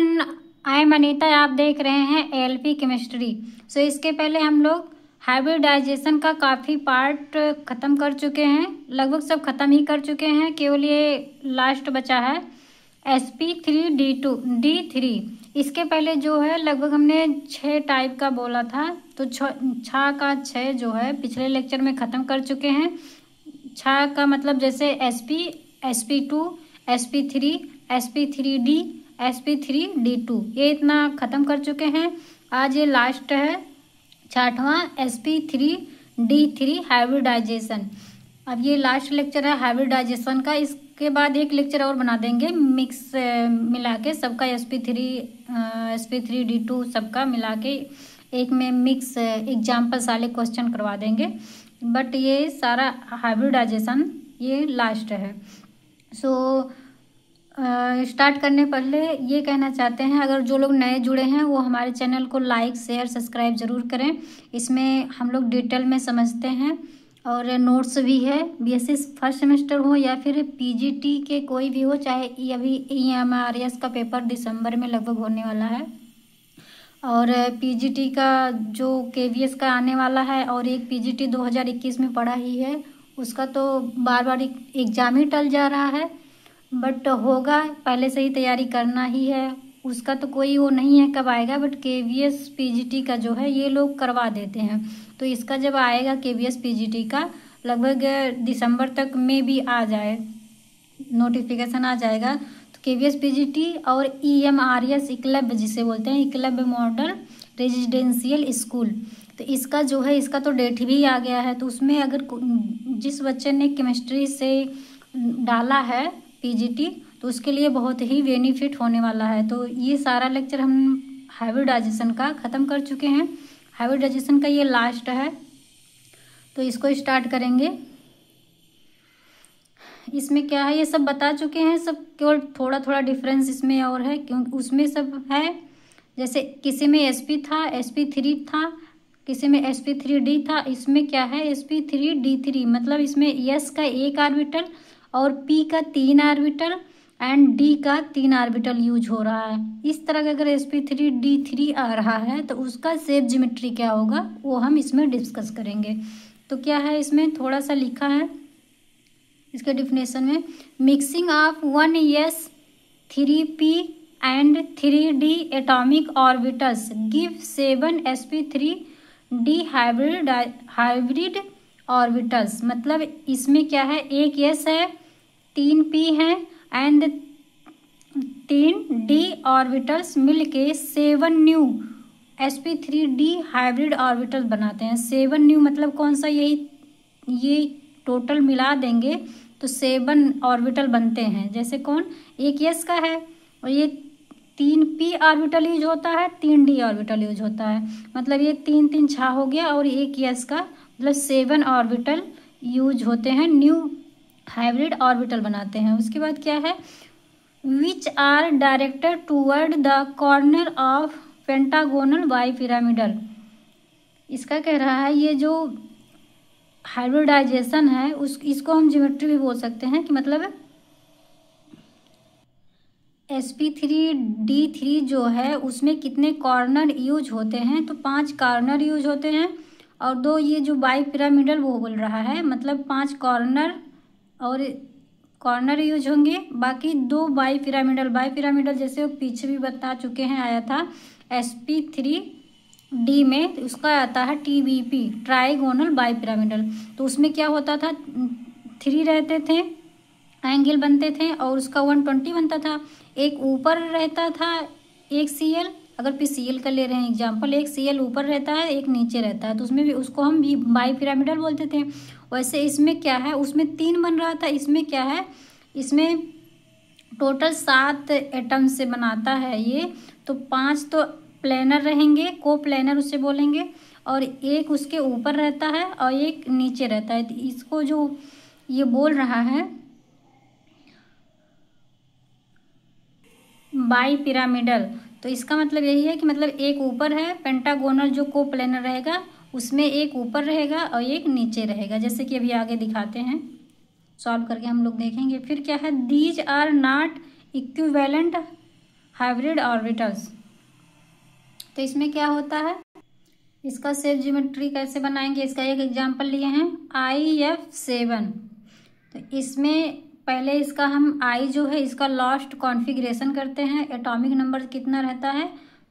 Student, I am Anita. आप देख रहे हैं एएलपी केमिस्ट्री। सो इसके पहले हम लोग हाइब्रिडाइजेशन का काफ़ी पार्ट ख़त्म कर चुके हैं, लगभग सब ख़त्म ही कर चुके हैं। केवल ये लास्ट बचा है sp3d2d3। इसके पहले जो है लगभग हमने 6 टाइप का बोला था, तो 6 का 6 जो है पिछले लेक्चर में ख़त्म कर चुके हैं। 6 का मतलब जैसे sp2 sp3 sp3d sp3d2, ये इतना ख़त्म कर चुके हैं। आज ये लास्ट है 6वां sp3d3 हाइब्रिडाइजेशन। अब ये लास्ट लेक्चर है हाइब्रिडाइजेशन का। इसके बाद एक लेक्चर और बना देंगे मिक्स मिला के सबका sp3d2 सबका मिला के एक में मिक्स एग्जाम्पल्स वाले क्वेश्चन करवा देंगे। बट ये सारा हाइब्रिडाइजेशन ये लास्ट है। सो स्टार्ट करने पहले ये कहना चाहते हैं, अगर जो लोग नए जुड़े हैं वो हमारे चैनल को लाइक शेयर सब्सक्राइब ज़रूर करें। इसमें हम लोग डिटेल में समझते हैं और नोट्स भी है। बीएससी फर्स्ट सेमेस्टर हो या फिर पीजीटी के कोई भी हो, चाहे अभी EMRS का पेपर दिसंबर में लगभग होने वाला है और पीजीटी का जो KVS का आने वाला है और एक पीजीटी 2021 में पढ़ा ही है, उसका तो बार बार एग्ज़ाम ही टल जा रहा है। बट होगा, पहले से ही तैयारी करना ही है। उसका तो कोई वो नहीं है कब आएगा, बट KVS पीजीटी का जो है ये लोग करवा देते हैं। तो इसका जब आएगा KVS पीजीटी का लगभग दिसंबर तक में भी आ जाए, नोटिफिकेशन आ जाएगा। तो KVS पीजीटी और EMRS एकलव्य जिसे बोलते हैं, एकलव्य मॉडल रेजिडेंशियल स्कूल, तो इसका जो है इसका तो डेट भी आ गया है। तो उसमें अगर जिस बच्चे ने केमिस्ट्री से डाला है पीजीटी तो उसके लिए बहुत ही बेनिफिट होने वाला है। तो ये सारा लेक्चर हम हाइब्रिडाइजेशन का ख़त्म कर चुके हैं। हाइब्रिडाइजेशन का ये लास्ट है, तो इसको स्टार्ट करेंगे। इसमें क्या है ये सब बता चुके हैं, सब केवल थोड़ा थोड़ा डिफरेंस इसमें और है, क्योंकि उसमें सब है। जैसे किसी में sp था, sp3 था, किसी में sp3d था। इसमें क्या है sp3d3, मतलब इसमें s का 1 ऑर्बिटल और p का 3 ऑर्बिटल एंड d का 3 ऑर्बिटल यूज हो रहा है। इस तरह का अगर sp3d3 आ रहा है तो उसका शेप ज्योमेट्री क्या होगा वो हम इसमें डिस्कस करेंगे। तो क्या है इसमें थोड़ा सा लिखा है इसके डिफिनेशन में, mixing of 1s 3p and 3d atomic orbitals give 7 sp3d hybrid orbitals. मतलब इसमें क्या है, एक s है, 3p है एंड 3d ऑर्बिटल्स मिलके 7 न्यू sp3d हाइब्रिड ऑर्बिटल बनाते हैं। 7 न्यू मतलब कौन सा, ये टोटल मिला देंगे तो 7 ऑर्बिटल बनते हैं। जैसे कौन, एक s का है और ये 3p ऑर्बिटल यूज होता है, 3d ऑर्बिटल यूज होता है, मतलब ये 3 3 6 हो गया और एक s का मतलब 7 ऑर्बिटल यूज होते हैं, न्यू हाइब्रिड ऑर्बिटल बनाते हैं। उसके बाद क्या है, which are directed toward the corner of pentagonal bipyramidal. इसका कह रहा है ये जो हाइब्रिडाइजेशन है इसको हम ज्योमेट्री भी बोल सकते हैं कि मतलब sp3d3 जो है उसमें कितने कॉर्नर यूज होते हैं, तो 5 कॉर्नर यूज होते हैं और 2 ये जो बाई पिरामिडल वो बोल रहा है, मतलब 5 कॉर्नर यूज होंगे। बाकी 2 बाई पिरामिडल जैसे वो पीछे भी बता चुके हैं, आया था sp3d में, तो उसका आता है TBP ट्राइगोनल बाई पिरामिडल। तो उसमें क्या होता था, 3 रहते थे, एंगल बनते थे और उसका 120 बनता था। एक ऊपर रहता था एक CL, अगर PCL का ले रहे हैं एग्जाम्पल, एक CL ऊपर रहता है एक नीचे रहता है, तो उसमें भी उसको हम भी बाई पिरामिडल बोलते थे। वैसे इसमें क्या है, उसमें 3 बन रहा था, इसमें क्या है, इसमें टोटल 7 एटम से बनाता है ये। तो 5 तो प्लेनर रहेंगे, को प्लेनर उसे बोलेंगे, और एक उसके ऊपर रहता है और एक नीचे रहता है। तो इसको जो ये बोल रहा है बाई पिरामिडल, तो इसका मतलब यही है कि मतलब एक ऊपर है पेंटागोनल जो को प्लेनर रहेगा, उसमें एक ऊपर रहेगा और एक नीचे रहेगा, जैसे कि अभी आगे दिखाते हैं, सॉल्व करके हम लोग देखेंगे। फिर क्या है, these are not equivalent hybrid orbitals. तो इसमें क्या होता है, इसका शेप ज्योमेट्री कैसे बनाएंगे, इसका एक एग्जांपल लिए हैं IF7। तो इसमें पहले इसका हम आई जो है इसका लास्ट कॉन्फ़िगरेशन करते हैं। एटॉमिक नंबर कितना रहता है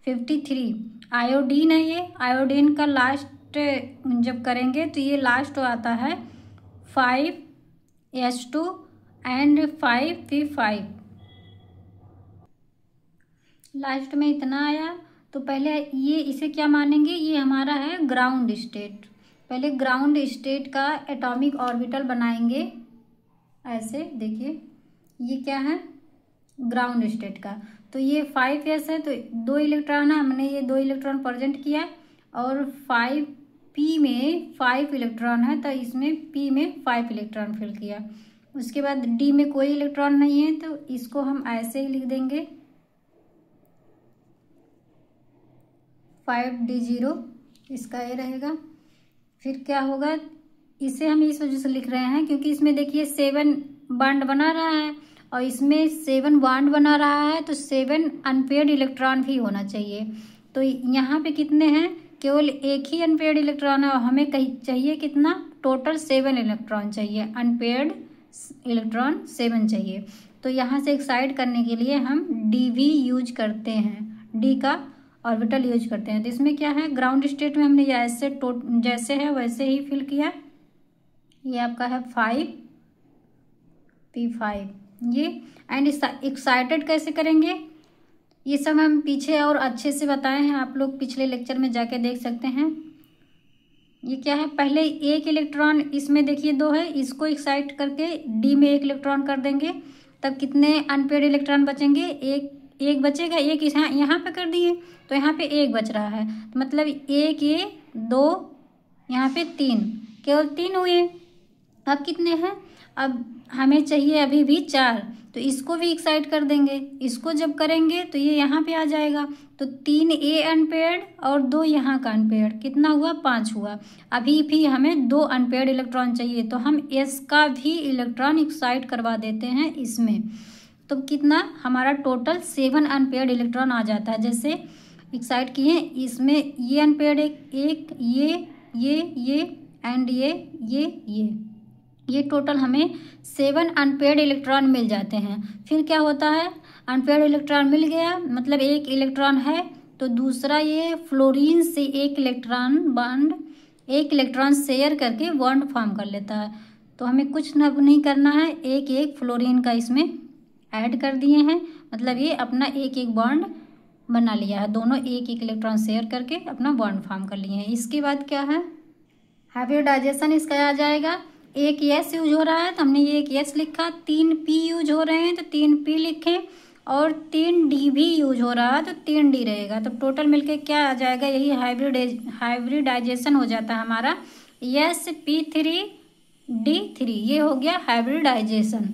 53। आयोडीन है, ये आयोडीन का लास्ट जब करेंगे तो ये लास्ट आता है 5H2 एंड 5P5। लास्ट में इतना आया। तो पहले ये इसे क्या मानेंगे, ये हमारा है ग्राउंड स्टेट। पहले ग्राउंड स्टेट का एटॉमिक ऑर्बिटल बनाएंगे ऐसे। देखिए ये क्या है ग्राउंड स्टेट का। तो ये 5s है तो 2 इलेक्ट्रॉन है, हमने ये 2 इलेक्ट्रॉन प्रेजेंट किया। और 5p में 5 इलेक्ट्रॉन है तो इसमें p में 5 इलेक्ट्रॉन फिल किया। उसके बाद d में कोई इलेक्ट्रॉन नहीं है तो इसको हम ऐसे ही लिख देंगे 5d0, इसका ये रहेगा। फिर क्या होगा, इसे हम इस वजह से लिख रहे हैं क्योंकि इसमें देखिए 7 बॉन्ड बना रहा है और इसमें 7 बॉन्ड बना रहा है तो 7 अनपेयर्ड इलेक्ट्रॉन भी होना चाहिए। तो यहाँ पे कितने हैं, केवल एक ही अनपेयर्ड इलेक्ट्रॉन है और हमें चाहिए कितना, टोटल 7 इलेक्ट्रॉन चाहिए, अनपेयर्ड इलेक्ट्रॉन 7 चाहिए। तो यहाँ से एक्साइट करने के लिए हम DV यूज करते हैं, डी का ऑर्बिटल यूज करते हैं। तो इसमें क्या है, ग्राउंड स्टेट में हमने जैसे है वैसे ही फिल किया। ये आपका है 5P5 ये। एंड एक्साइटेड कैसे करेंगे, ये सब हम पीछे और अच्छे से बताए हैं, आप लोग पिछले लेक्चर में जाके देख सकते हैं। ये क्या है, पहले एक इलेक्ट्रॉन इसमें देखिए 2 है, इसको एक्साइट करके डी में 1 इलेक्ट्रॉन कर देंगे, तब कितने अनपेयर्ड इलेक्ट्रॉन बचेंगे, एक बचेगा। एक यहाँ पे कर दिए तो यहाँ पे 1 बच रहा है, तो मतलब 1 ये 2 यहाँ पे 3, केवल 3 हुए। अब कितने हैं, अब हमें चाहिए अभी भी 4, तो इसको भी एक्साइट कर देंगे। इसको जब करेंगे तो ये यहाँ पे आ जाएगा, तो 3A अनपेयर्ड और 2 यहाँ का अनपेयर्ड, कितना हुआ 5 हुआ। अभी भी हमें 2 अनपेयर्ड इलेक्ट्रॉन चाहिए तो हम S का भी इलेक्ट्रॉन एक्साइट करवा देते हैं इसमें। तो कितना हमारा टोटल 7 अनपेयर्ड इलेक्ट्रॉन आ जाता है। जैसे एक्साइट किए इसमें ये अनपेयर्ड एक ये एंड ये टोटल हमें 7 अनपेयर्ड इलेक्ट्रॉन मिल जाते हैं। फिर क्या होता है, अनपेयर्ड इलेक्ट्रॉन मिल गया मतलब 1 इलेक्ट्रॉन है तो दूसरा ये फ्लोरीन से 1 इलेक्ट्रॉन शेयर करके बॉन्ड फॉर्म कर लेता है। तो हमें कुछ नहीं करना है, एक फ्लोरीन का इसमें ऐड कर दिए हैं, मतलब ये अपना एक बॉन्ड बना लिया है, दोनों एक इलेक्ट्रॉन शेयर करके अपना बॉन्ड फॉर्म कर लिए हैं। इसके बाद क्या है, हाइब्रिडाइजेशन इसका आ जाएगा। 1 S यूज हो रहा है तो हमने ये 1 S लिखा, 3 P यूज हो रहे हैं तो 3 P लिखें, और 3 D भी यूज हो रहा है तो 3 D रहेगा। तो टोटल मिलके क्या आ जाएगा, यही हाइब्रिडाइजेशन हो जाता है हमारा sp3d3। ये हो गया हाइब्रिडाइजेशन।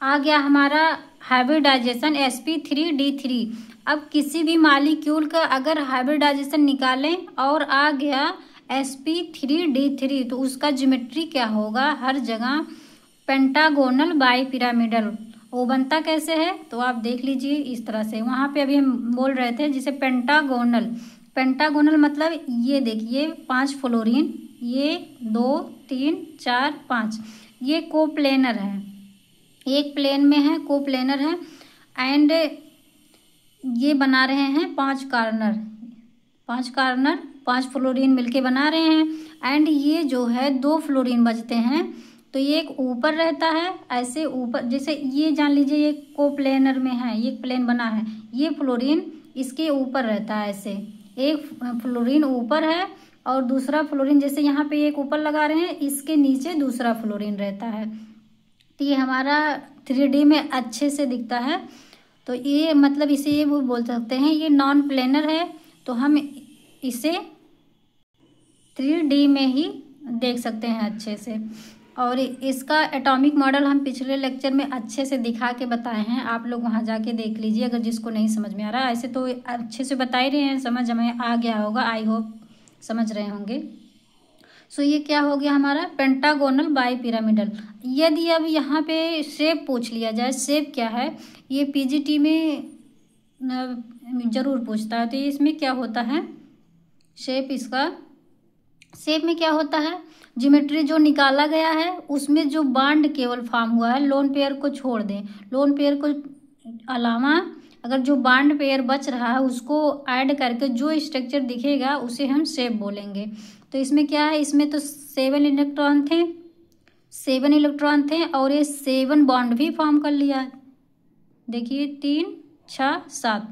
आ गया हमारा हाइब्रिडाइजेशन sp3d3। अब किसी भी मॉलिक्यूल का अगर हाइब्रिडाइजेशन निकालें और आ गया sp3d3 तो उसका ज्योमेट्री क्या होगा, हर जगह पेंटागोनल बाईपिरामिडल। वो बनता कैसे है तो आप देख लीजिए इस तरह से। वहाँ पे अभी हम बोल रहे थे जिसे पेंटागोनल मतलब ये देखिए 5 फ्लोरीन, ये 2 3 4 5, ये कोप्लेनर है, एक प्लेन में है, कोप्लेनर है। एंड ये बना रहे हैं 5 कार्नर, 5 फ्लोरीन मिलके बना रहे हैं। एंड ये जो है 2 फ्लोरीन बचते हैं तो ये एक ऊपर रहता है, ऐसे ऊपर, जैसे ये जान लीजिए ये कोप्लेनर में है, ये प्लेन बना है, ये फ्लोरीन इसके ऊपर रहता है, ऐसे एक फ्लोरीन ऊपर है और दूसरा फ्लोरीन, जैसे यहाँ पे एक ऊपर लगा रहे हैं, इसके नीचे दूसरा फ्लोरीन रहता है। तो ये हमारा 3D में अच्छे से दिखता है। तो ये मतलब इसे ये वो बोल सकते हैं ये नॉन प्लेनर है, तो हम इसे 3D में ही देख सकते हैं अच्छे से। और इसका एटॉमिक मॉडल हम पिछले लेक्चर में अच्छे से दिखा के बताए हैं, आप लोग वहाँ जाके देख लीजिए अगर जिसको नहीं समझ में आ रहा। ऐसे तो अच्छे से बता ही रहे हैं, समझ हमें आ गया होगा, आई होप समझ रहे होंगे। सो ये क्या हो गया हमारा पेंटागोनल बाईपिरामिडल। यदि अब यहाँ पे शेप पूछ लिया जाए, शेप क्या है, ये पीजीटी में जरूर पूछता है। तो इसमें क्या होता है, शेप में क्या होता है, ज्योमेट्री जो निकाला गया है उसमें जो बॉन्ड केवल फॉर्म हुआ है, लोन पेयर को छोड़ दें, लोन पेयर को अलावा अगर जो बॉन्ड पेयर बच रहा है उसको ऐड करके जो स्ट्रक्चर दिखेगा उसे हम शेप बोलेंगे। तो इसमें क्या है, इसमें तो 7 इलेक्ट्रॉन थे और ये 7 बॉन्ड भी फॉर्म कर लिया। देखिए 3 6 7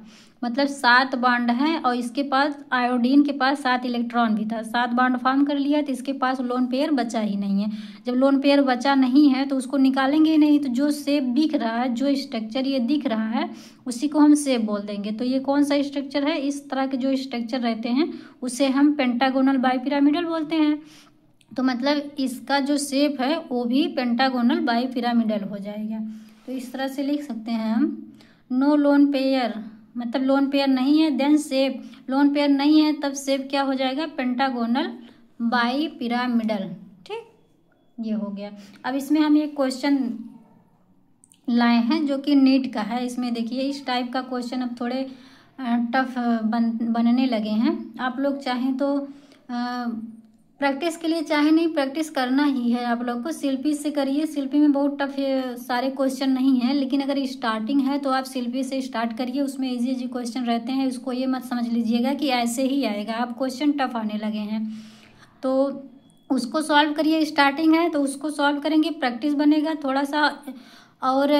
मतलब 7 बॉन्ड हैं और इसके पास आयोडीन के पास 7 इलेक्ट्रॉन भी था, 7 बॉन्ड फॉर्म कर लिया तो इसके पास लोन पेयर बचा ही नहीं है। जब लोन पेयर बचा नहीं है तो उसको निकालेंगे ही नहीं, तो जो शेप दिख रहा है, जो स्ट्रक्चर ये दिख रहा है उसी को हम शेप बोल देंगे। तो ये कौन सा स्ट्रक्चर है, इस तरह के जो स्ट्रक्चर रहते हैं उसे हम पेंटागोनल बाईपिरामिडल बोलते हैं। तो मतलब इसका जो शेप है वो भी पेंटागोनल बाईपिरामिडल हो जाएगा। तो इस तरह से लिख सकते हैं हम, नो लोन पेयर मतलब लोन पेयर नहीं है, देन शेप, लोन पेयर नहीं है तब शेप क्या हो जाएगा, पेंटागोनल बाईपिरामिडल। ठीक, ये हो गया। अब इसमें हम एक क्वेश्चन लाए हैं जो कि नीट का है। इसमें देखिए इस टाइप का क्वेश्चन अब थोड़े टफ बनने लगे हैं। आप लोग चाहें तो प्रैक्टिस के लिए, चाहे नहीं प्रैक्टिस करना ही है आप लोग को, शिल्पी से करिए। शिल्पी में बहुत टफ सारे क्वेश्चन नहीं है, लेकिन अगर स्टार्टिंग है तो आप शिल्पी से स्टार्ट करिए, उसमें इजी इजी क्वेश्चन रहते हैं। उसको ये मत समझ लीजिएगा कि ऐसे ही आएगा, आप क्वेश्चन टफ आने लगे हैं तो उसको सॉल्व करिए। स्टार्टिंग है तो उसको सॉल्व करेंगे, प्रैक्टिस बनेगा थोड़ा सा और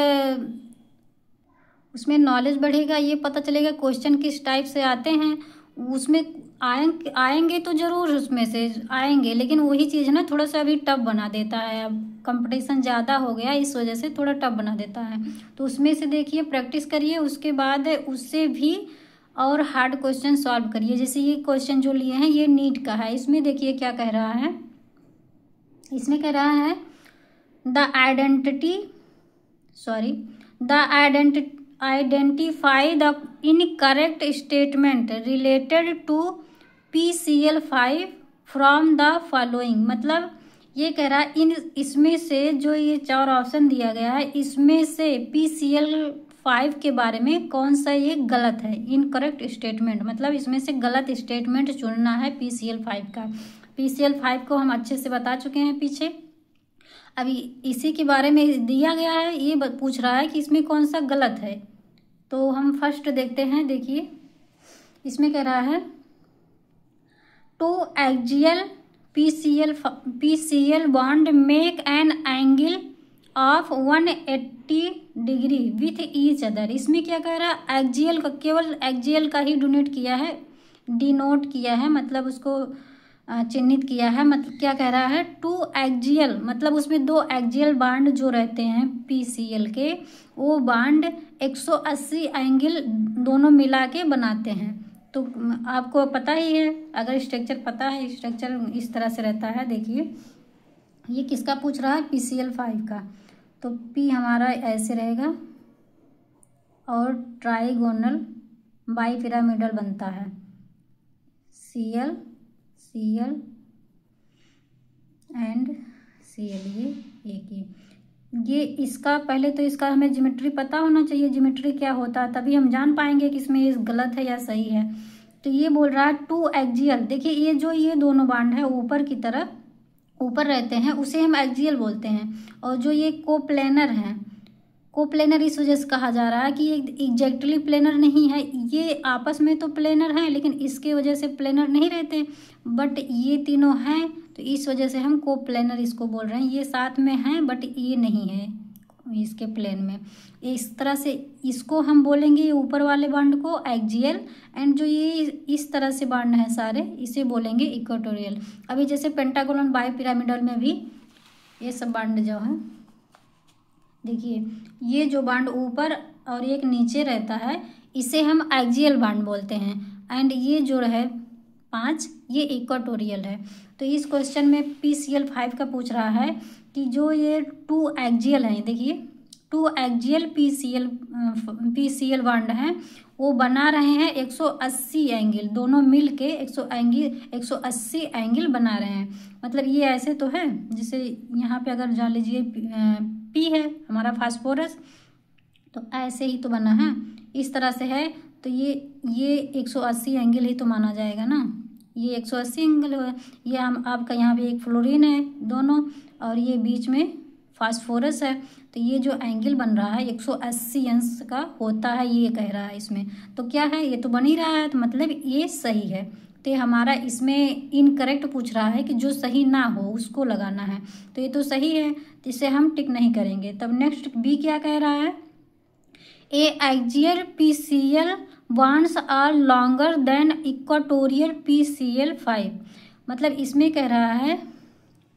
उसमें नॉलेज बढ़ेगा, ये पता चलेगा क्वेश्चन किस टाइप से आते हैं। उसमें आएंगे तो जरूर उसमें से आएंगे, लेकिन वही चीज़ ना थोड़ा सा अभी टफ बना देता है। अब कंपटीशन ज़्यादा हो गया इस वजह से थोड़ा टफ बना देता है। तो उसमें से देखिए प्रैक्टिस करिए, उसके बाद उससे भी और हार्ड क्वेश्चन सॉल्व करिए। जैसे ये क्वेश्चन जो लिए हैं ये नीट का है। इसमें देखिए क्या कह रहा है, इसमें कह रहा है the identify the incorrect statement related to PCl5 from the following। मतलब ये कह रहा है इसमें से जो ये 4 ऑप्शन दिया गया है इसमें से PCl5 के बारे में कौन सा ये गलत है। इनकरेक्ट स्टेटमेंट मतलब इसमें से गलत स्टेटमेंट चुनना है PCl5 का। PCl5 को हम अच्छे से बता चुके हैं पीछे, अभी इसी के बारे में दिया गया है, ये पूछ रहा है कि इसमें कौन सा गलत है। तो हम फर्स्ट देखते हैं। देखिए इसमें कह रहा है 2 axial PCl bond make an angle of 180 degree with each other. इसमें क्या कह रहा है, एक्सियल का, केवल एक्सियल का ही डिनोट किया है मतलब उसको चिन्हित किया है। मतलब क्या कह रहा है, 2 एक्सियल मतलब उसमें 2 एक्सियल बांड जो रहते हैं PCl के, वो बांड 180 एंगल दोनों मिला के बनाते हैं। तो आपको पता ही है, अगर स्ट्रक्चर पता है, स्ट्रक्चर इस तरह से रहता है। देखिए ये किसका पूछ रहा है, PCl5 का। तो P हमारा ऐसे रहेगा और ट्राइगोनल बाईपिरामिडल बनता है, Cl एंड Cl, ये एक ही। ये इसका पहले तो इसका हमें ज्योमेट्री पता होना चाहिए, ज्योमेट्री क्या होता है, तभी हम जान पाएंगे कि इसमें ये गलत है या सही है। तो ये बोल रहा है 2 एक्सियल। देखिए ये दोनों बांड है ऊपर की तरफ ऊपर रहते हैं उसे हम एक्सियल बोलते हैं, और जो ये कोप्लेनर हैं, कोप्लेनर इस वजह से कहा जा रहा है कि ये एग्जैक्टली प्लेनर नहीं है। ये आपस में तो प्लेनर हैं लेकिन इसके वजह से प्लेनर नहीं रहते, बट ये तीनों हैं तो इस वजह से हम कोप्लेनर इसको बोल रहे हैं। ये साथ में हैं बट ये नहीं है इसके प्लेन में। इस तरह से इसको हम बोलेंगे, ये ऊपर वाले बांड को एक्सियल, एंड जो ये इस तरह से बांड हैं सारे इसे बोलेंगे इक्वेटोरियल। अभी जैसे पेंटागोनल बाईपिरामिडल में भी ये सब बांड जो है, देखिए ये जो बांड ऊपर और एक नीचे रहता है इसे हम एक्सियल बांड बोलते हैं, एंड ये जो है 5 ये इक्वेटोरियल है। तो इस क्वेश्चन में PCl5 का पूछ रहा है कि जो ये 2 एक्सियल हैं, देखिए 2 एक्सियल PCl बांड हैं, वो बना रहे हैं 180 एंगल, दोनों मिल के 180 एंगल बना रहे हैं। मतलब ये ऐसे तो है, जैसे यहाँ पे अगर जान लीजिए P है हमारा फास्फोरस, तो ऐसे ही तो बना है, इस तरह से है। तो ये 180 एंगल ही तो माना जाएगा ना, ये 180 एंगल है। ये हम आपका यहाँ पे एक फ्लोरीन है दोनों, और ये बीच में फास्फोरस है, तो ये जो एंगल बन रहा है 180 अंश का होता है, ये कह रहा है इसमें। तो क्या है, ये तो बन ही रहा है, तो मतलब ये सही है। तो ये हमारा इसमें इनकरेक्ट पूछ रहा है कि जो सही ना हो उसको लगाना है, तो ये तो सही है, तो इसे हम टिक नहीं करेंगे। तब नेक्स्ट बी क्या कह रहा है, a axial PCl bonds are longer than equatorial PCl5। मतलब इसमें कह रहा है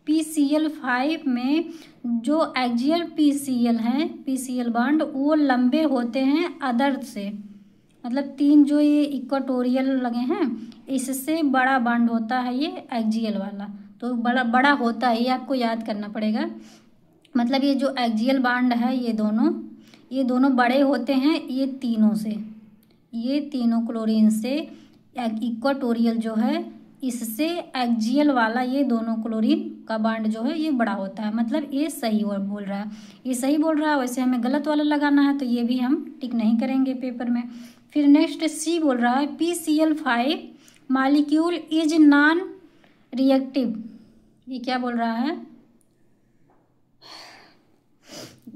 PCl5 में जो एक्सियल PCl हैं, PCl बॉन्ड वो लंबे होते हैं अदर से, मतलब 3 जो ये इक्वाटोरियल लगे हैं इससे बड़ा बॉन्ड होता है ये एक्सियल वाला, तो बड़ा बड़ा होता है, ये आपको याद करना पड़ेगा। मतलब ये जो एक्सियल बॉन्ड है ये दोनों बड़े होते हैं ये तीनों से, ये तीनों क्लोरीन से। इक्वाटोरियल जो है इससे एक्सियल वाला ये दोनों क्लोरीन का बॉन्ड जो है ये बड़ा होता है, मतलब ये सही बोल रहा है, ये सही बोल रहा है। वैसे हमें गलत वाला लगाना है, तो ये भी हम टिक नहीं करेंगे पेपर में। फिर नेक्स्ट सी बोल रहा है PCl5 molecule is non reactive. ये क्या बोल रहा है,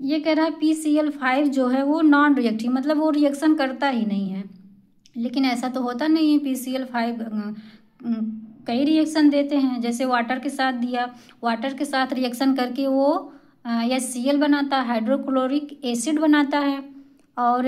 ये कह रहा है PCl5 जो है वो नॉन रिएक्टिव, मतलब वो रिएक्शन करता ही नहीं है। लेकिन ऐसा तो होता नहीं है, PCl5 कई रिएक्शन देते हैं, जैसे वाटर के साथ दिया, वाटर के साथ रिएक्शन करके वो HCl बनाता है, हाइड्रोक्लोरिक एसिड बनाता है, और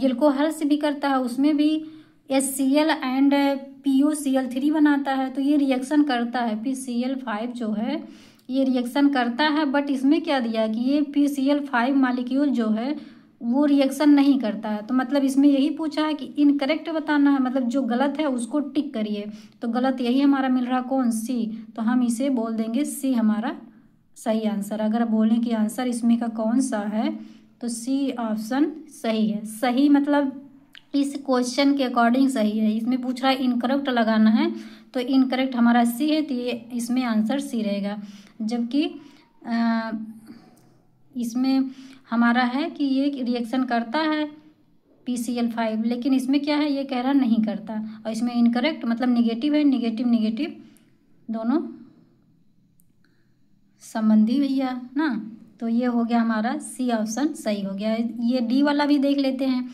एल्कोहल से भी करता है, उसमें भी HCl एंड PuCl3 बनाता है। तो ये रिएक्शन करता है, PCl5 जो है ये रिएक्शन करता है, बट इसमें क्या दिया कि ये PCl5 मॉलिक्यूल जो है वो रिएक्शन नहीं करता है। तो मतलब इसमें यही पूछा है कि इनकरेक्ट बताना है, मतलब जो गलत है उसको टिक करिए। तो गलत यही हमारा मिल रहा, कौन, सी। तो हम इसे बोल देंगे सी हमारा सही आंसर। अगर बोलें कि आंसर इसमें का कौन सा है, तो सी ऑप्शन सही है। सही मतलब इस क्वेश्चन के अकॉर्डिंग सही है। इसमें पूछ रहा है इनकरेक्ट लगाना है, तो इनकरेक्ट हमारा सी है, तो ये इसमें आंसर सी रहेगा। जबकि इसमें हमारा है कि ये रिएक्शन करता है PCl5, लेकिन इसमें क्या है, ये कह रहा नहीं करता, और इसमें इनकरेक्ट मतलब निगेटिव है, निगेटिव निगेटिव दोनों संबंधी भैया ना। तो ये हो गया हमारा सी ऑप्शन सही हो गया। ये डी वाला भी देख लेते हैं।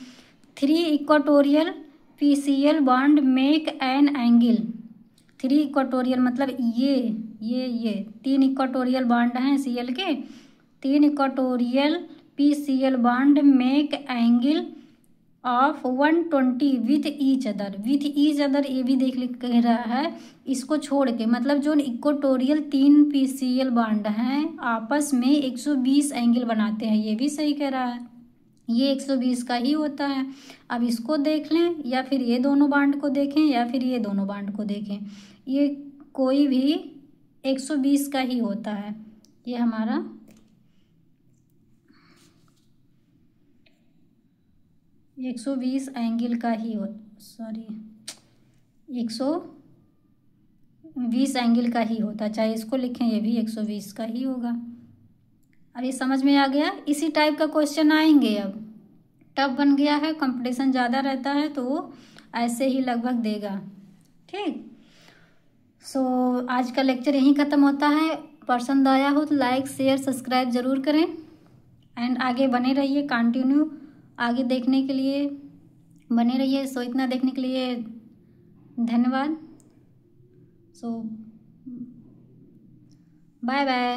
3 equatorial PCl bond make an angle. 3 equatorial मतलब ये 3 इक्वाटोरियल बॉन्ड हैं Cl के, 3 equatorial PCl bond make angle of 120 with each other. With each other ये भी देख कह रहा है, इसको छोड़ के, मतलब जो इक्वाटोरियल 3 PCl बॉन्ड हैं आपस में 120 एंगल बनाते हैं, ये भी सही कह रहा है, ये 120 का ही होता है। अब इसको देख लें, या फिर ये दोनों बॉन्ड को देखें, या फिर ये दोनों बॉन्ड को देखें, ये कोई भी 120 का ही होता है। ये हमारा 120 एंगल का ही 120 एंगल का ही होता है, चाहे इसको लिखें, ये भी 120 का ही होगा। अब ये समझ में आ गया। इसी टाइप का क्वेश्चन आएंगे। अब टफ बन गया है, कंपटीशन ज़्यादा रहता है, तो वो ऐसे ही लगभग देगा। ठीक, सो आज का लेक्चर यहीं ख़त्म होता है। पसंद आया हो तो लाइक शेयर सब्सक्राइब ज़रूर करें, एंड आगे बने रहिए, कंटिन्यू आगे देखने के लिए बने रहिए। सो इतना देखने के लिए धन्यवाद। सो बाय बाय।